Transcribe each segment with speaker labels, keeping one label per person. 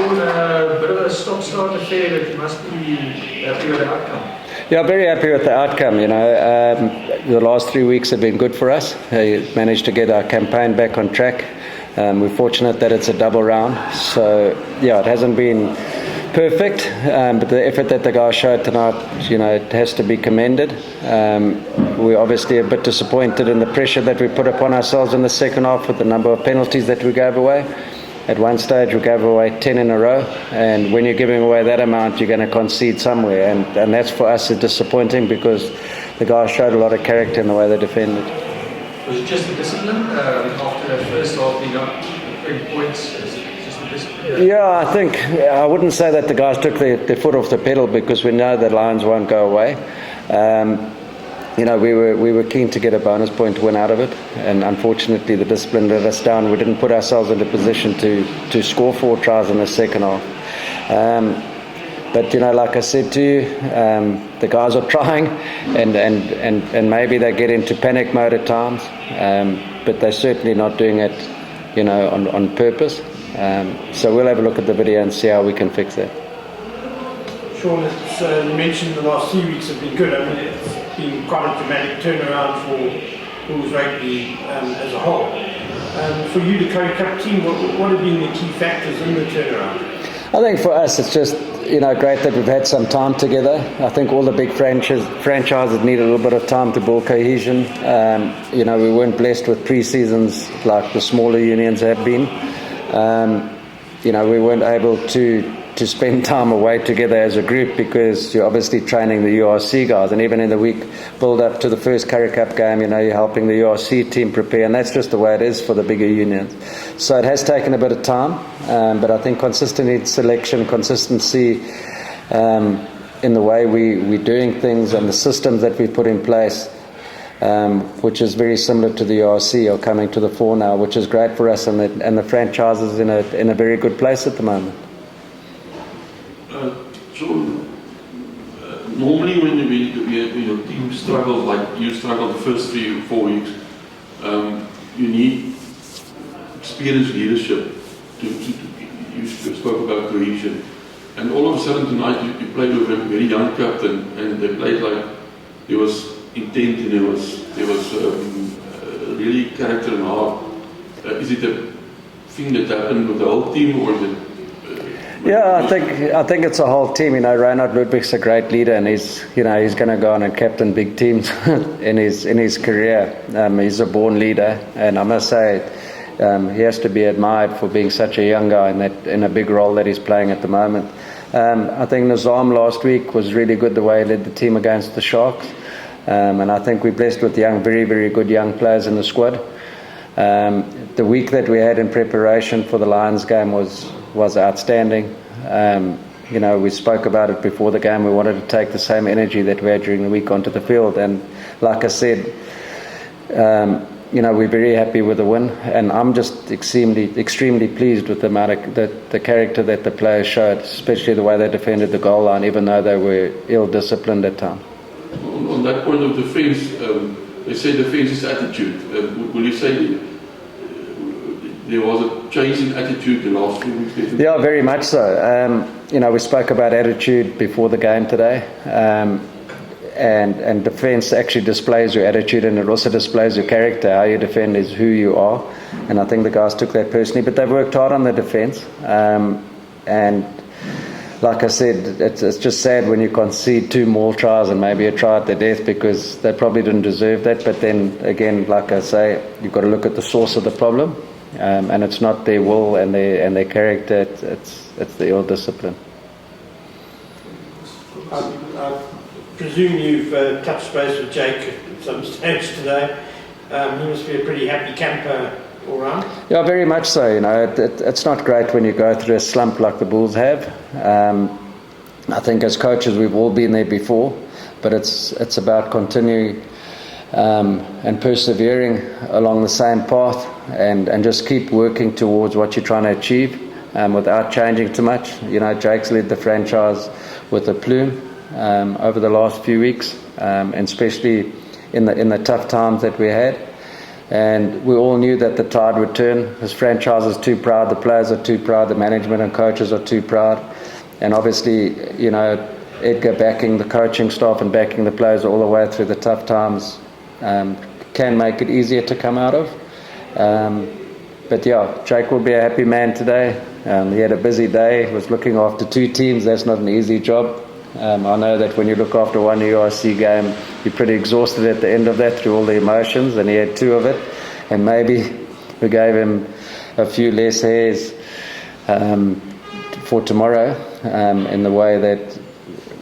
Speaker 1: Sean, a bit of a stop-start affair, but you must be happy with the outcome.
Speaker 2: Yeah, very happy with the outcome. The last 3 weeks have been good for us. We managed to get our campaign back on track. We're fortunate that it's a double round. So, yeah, it hasn't been perfect, but the effort that the guys showed tonight, it has to be commended. We're obviously a bit disappointed in the pressure that we put upon ourselves in the second half with the number of penalties that we gave away. At one stage we gave away 10 in a row, and when you're giving away that amount you're going to concede somewhere, and that's for us is disappointing because the guys showed a lot of character in the way they defended.
Speaker 1: Was it just the discipline after the first half being up 20 points? Is it just the discipline?
Speaker 2: Yeah, I wouldn't say that the guys took their foot off the pedal because we know the Lions won't go away. We were keen to get a bonus point win out of it, and unfortunately the discipline let us down. We didn't put ourselves in a position to score 4 tries in the second half. But like I said to you, the guys are trying, and maybe they get into panic mode at times, but they're certainly not doing it, on purpose. So we'll have a look at the video and see how we can fix that.
Speaker 3: Sean, you mentioned the last 3 weeks have been good. I mean, it's been quite a dramatic turnaround for Bulls Rugby as a whole. For you, the Currie Cup team, what have been the key factors in the turnaround?
Speaker 2: I think for us it's just great that we've had some time together. I think all the big franchises need a little bit of time to build cohesion. We weren't blessed with pre-seasons like the smaller unions have been. We weren't able to spend time away together as a group because you're obviously training the URC guys, and even in the week build up to the first Currie Cup game, you're helping the URC team prepare, and that's just the way it is for the bigger unions. So it has taken a bit of time, but I think consistency, selection, consistency in the way we're doing things and the systems that we put in place, which is very similar to the URC, are coming to the fore now, which is great for us, and the franchise is in a very good place at the moment.
Speaker 4: Normally when your team struggles like you struggled the first 3 or 4 weeks, you need experienced leadership you spoke about cohesion, and all of a sudden tonight you played with a very young captain, and they played like there was intent and there was really character and heart. Is it a thing that happened with the whole team, or is it?
Speaker 2: Yeah, I think it's a whole team. Reinhard Ludwig's a great leader, and he's going to go on and captain big teams in his career. He's a born leader, and I must say he has to be admired for being such a young guy in a big role that he's playing at the moment. I think Nizam last week was really good the way he led the team against the Sharks, and I think we're blessed with very, very good young players in the squad. The week that we had in preparation for the Lions game was outstanding. We spoke about it before the game. We wanted to take the same energy that we had during the week onto the field, and like I said, we're very happy with the win, and I'm just extremely pleased with the amount of the character that the players showed, especially the way they defended the goal line, even though they were ill-disciplined at times.
Speaker 4: On that point of defence, they say defence is attitude. Will you say there was a change in attitude the last 2 weeks?
Speaker 2: Yeah, very much so. We spoke about attitude before the game today, and defence actually displays your attitude, and it also displays your character. How you defend is who you are, and I think the guys took that personally, but they've worked hard on the defence, and like I said, it's just sad when you concede 2 more tries and maybe a try at the death, because they probably didn't deserve that. But then again, like I say, you've got to look at the source of the problem, and it's not their will and their character. It's the ill discipline.
Speaker 3: I presume you've touched base with Jake at some stage today. He must be a pretty happy camper all round. Yeah,
Speaker 2: very much so. It's not great when you go through a slump like the Bulls have. I think as coaches we've all been there before, but it's about continuing and persevering along the same path, and just keep working towards what you're trying to achieve, without changing too much. Jake's led the franchise with a plume over the last few weeks, and especially in the tough times that we had. And we all knew that the tide would turn. This franchise is too proud, the players are too proud, the management and coaches are too proud. And obviously, Edgar backing the coaching staff and backing the players all the way through the tough times can make it easier to come out of. But yeah, Jake will be a happy man today. He had a busy day, was looking after 2 teams. That's not an easy job. I know that when you look after one URC game, you're pretty exhausted at the end of that through all the emotions, and he had 2 of it. And maybe we gave him a few less hairs for tomorrow in the way that,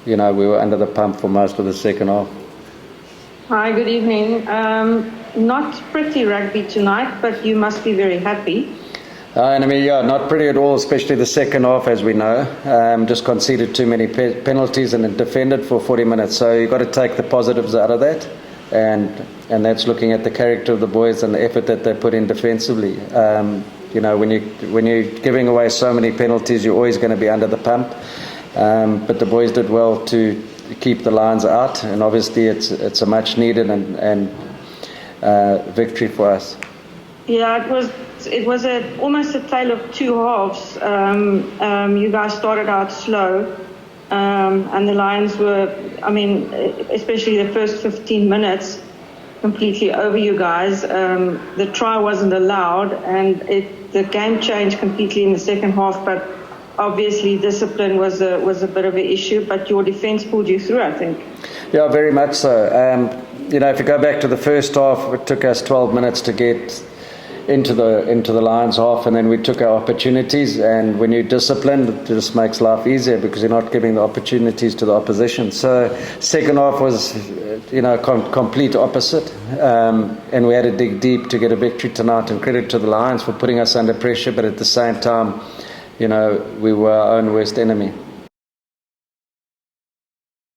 Speaker 2: we were under the pump for most of the second half.
Speaker 5: Hi, good evening. Not pretty rugby tonight, but you must be very happy.
Speaker 2: Not pretty at all, especially the second half, as we know. Just conceded too many penalties and defended for 40 minutes. So you've got to take the positives out of that, and that's looking at the character of the boys and the effort that they put in defensively. When you're giving away so many penalties, you're always going to be under the pump. But the boys did well to keep the Lions out, and obviously it's a much needed and victory for us.
Speaker 5: Yeah, it was almost a tale of 2 halves. You guys started out slow, and the Lions were, especially the first 15 minutes, completely over you guys. The try wasn't allowed, and the game changed completely in the second half, but obviously discipline was a bit of an issue, but your defence pulled you through, I think.
Speaker 2: Yeah, very much so. If you go back to the first half, it took us 12 minutes to get into the Lions half, and then we took our opportunities. And when you're disciplined, it just makes life easier because you're not giving the opportunities to the opposition. So second half was complete opposite, and we had to dig deep to get a victory tonight. And credit to the Lions for putting us under pressure, but at the same time, we were our own worst enemy.